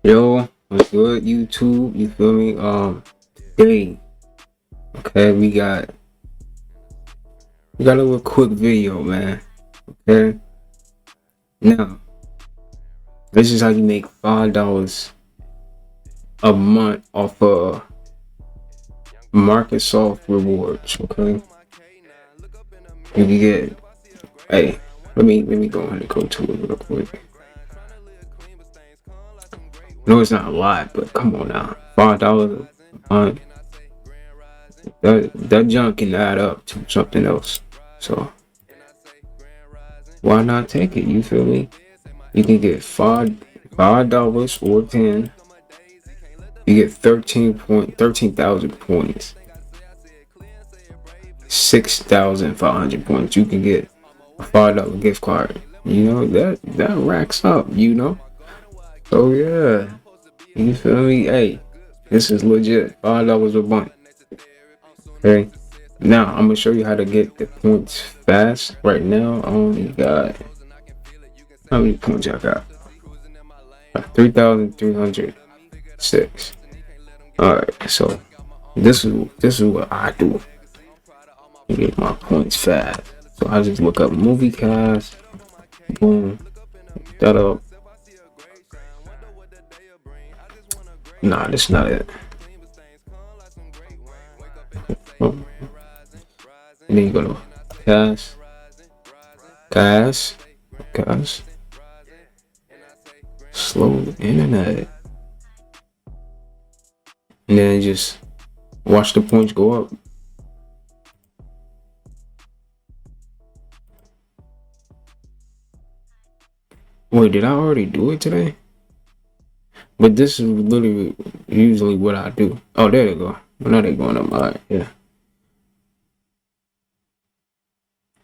Yo, what's good, YouTube? You feel me? Today, okay, we got a little quick video, man. Okay, now this is how you make $5 a month off of Microsoft rewards. Okay, you can get. Hey, let me go ahead and go to it real quick. No, it's not a lot, but come on now, $5 a month. That junk can add up to something else. So why not take it? You feel me? You can get $5 or 10. You get 13,000 points. 6,500 points. You can get a $5 gift card. You know that racks up. So yeah, you feel me? Hey, this is legit. $5 a month. Okay. Now I'm gonna show you how to get the points fast. Right now, I only got how many points I got? 3,306. All right, so this is what I do to get my points fast. So I just look up movie cast, boom, that up. Nah, that's not it. Oh. And then you go to cast, slow internet, and then just watch the points go up. Wait, did I already do it today? But this is literally usually what I do. Oh, there they go. Well, now they're going up. All right, yeah.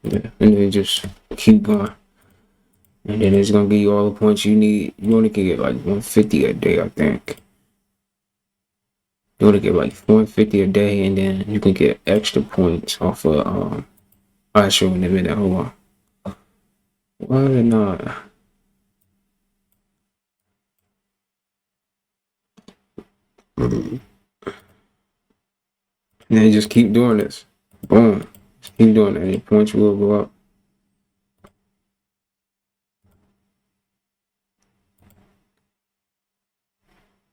Yeah, and then just keep going. And then it's gonna give you all the points you need. You only can get like 150 a day, I think. You only get like 150 a day, and then you can get extra points off of I'll show you in a minute. Hold on. Why not? And then just keep doing this. Boom. Just keep doing it. And your points will go up.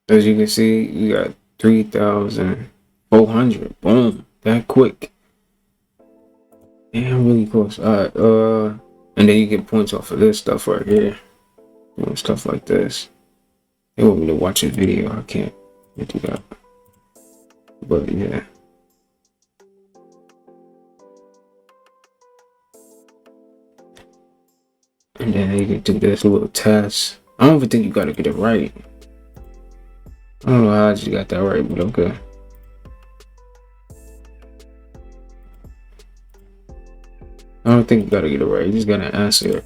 As you can see, you got 3,400. Boom. That quick. Damn, really close. Alright, and then you get points off of this stuff right here. Doing stuff like this. They want me to watch a video. I can't do that. But yeah. And then you can do this little test. I don't even think you gotta get it right. I don't know how I just got that right, but okay. I don't think you gotta get it right. You just gotta answer it.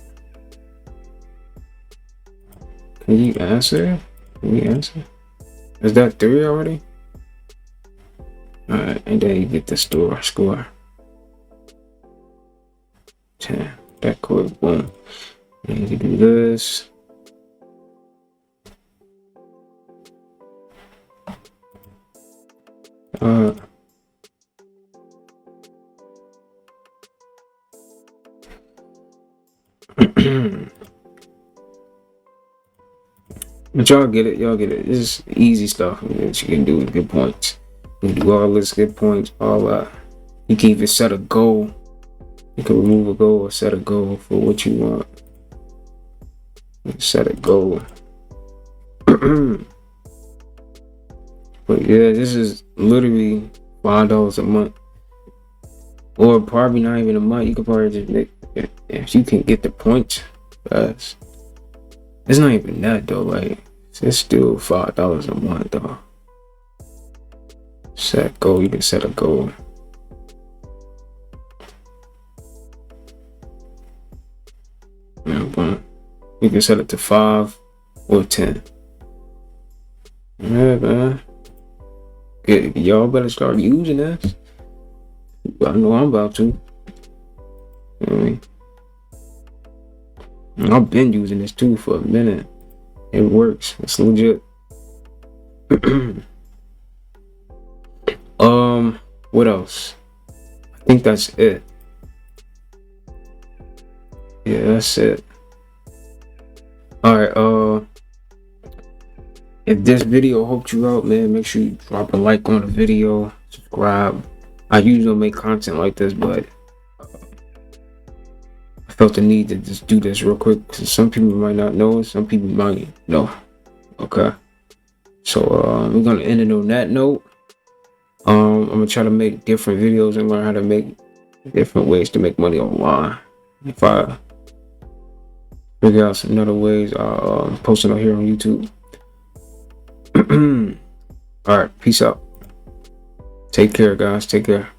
Can you answer? Can you answer? Is that 3 already? Alright, and then you get the score. 10. That quick, boom. And you can do this. But y'all get it. This is easy stuff that you can do with good points. You can do all this good points, all that. You can even set a goal. You can remove a goal or set a goal for what you want. Set a goal. But yeah, this is literally $5 a month. Or probably not even a month. You could probably just make, if you can get the points fast. It's not even that though, like it's still $5 a month though. Set goal, you can set a goal. You can set it to 5 or 10. Yeah, man. Y'all better start using this. I know I'm about to. You know what I mean? I've been using this too for a minute. It works. It's legit. What else? I think that's it. Yeah, that's it. All right. If this video helped you out, man, make sure you drop a like on the video, subscribe. I usually don't make content like this, but I felt the need to just do this real quick because some people might not know, some people might know. Okay. So we're gonna end it on that note. I'm gonna try to make different videos and learn how to make different ways to make money online. If I figure out some other ways, I'll post it out here on YouTube. All right, peace out. Take care, guys. Take care.